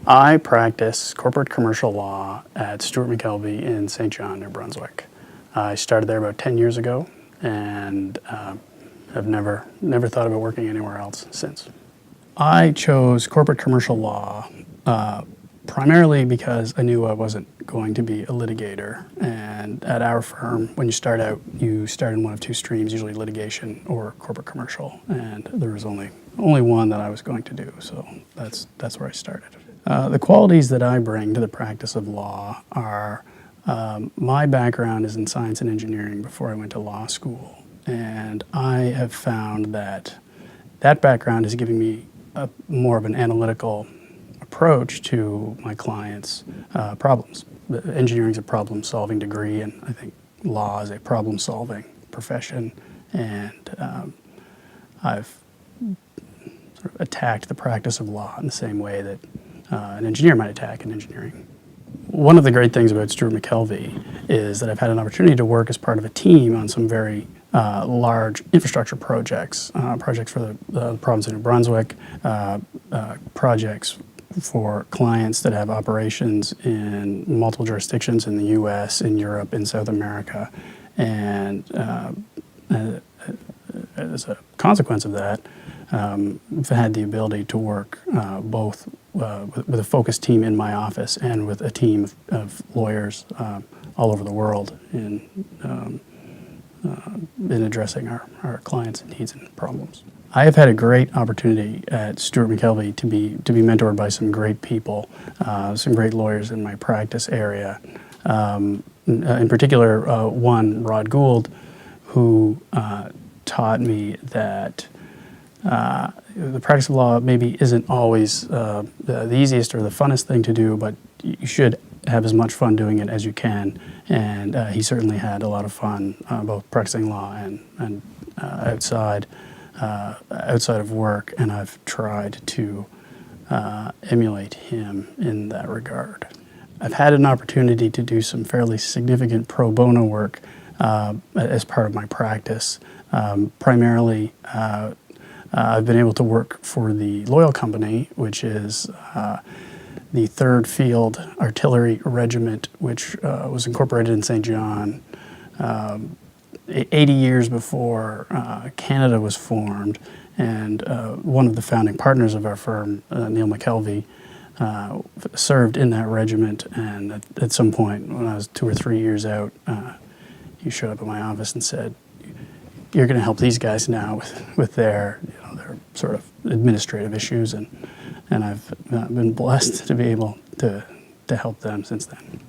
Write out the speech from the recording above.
I practice corporate commercial law at Stewart McKelvey in St. John, New Brunswick. I started there about 10 years ago and have never thought about working anywhere else since. I chose corporate commercial law primarily because I knew I wasn't going to be a litigator. And at our firm, when you start out, you start in one of two streams, usually litigation or corporate commercial. And there was only one that I was going to do, so that's where I started. The qualities that I bring to the practice of law are my background is in science and engineering before I went to law school. And I have found that background is giving me more of an analytical approach to my clients' problems. Engineering is a problem-solving degree, and I think law is a problem-solving profession. And I've sort of attacked the practice of law in the same way that an engineer might attack in engineering. One of the great things about Stewart McKelvey is that I've had an opportunity to work as part of a team on some very large infrastructure projects, projects for the province of New Brunswick, projects for clients that have operations in multiple jurisdictions in the U.S., in Europe, in South America. And as a consequence of that, I've had the ability to work both with a focused team in my office and with a team of lawyers all over the world in addressing our clients' needs and problems. I have had a great opportunity at Stewart McKelvey to be mentored by some great people, some great lawyers in my practice area. In particular, one, Rod Gould, who taught me that the practice of law maybe isn't always the easiest or the funnest thing to do, but you should have as much fun doing it as you can. And he certainly had a lot of fun both practicing law and outside of work, and I've tried to emulate him in that regard. I've had an opportunity to do some fairly significant pro bono work as part of my practice. Primarily, I've been able to work for the Loyal Company, which is the 3rd Field Artillery Regiment, which was incorporated in St. John 80 years before Canada was formed. And one of the founding partners of our firm, Neil McKelvey, served in that regiment. And at some point, when I was 2 or 3 years out, he showed up at my office and said, "You're going to help these guys now with their sort of administrative issues," and I've been blessed to be able to help them since then.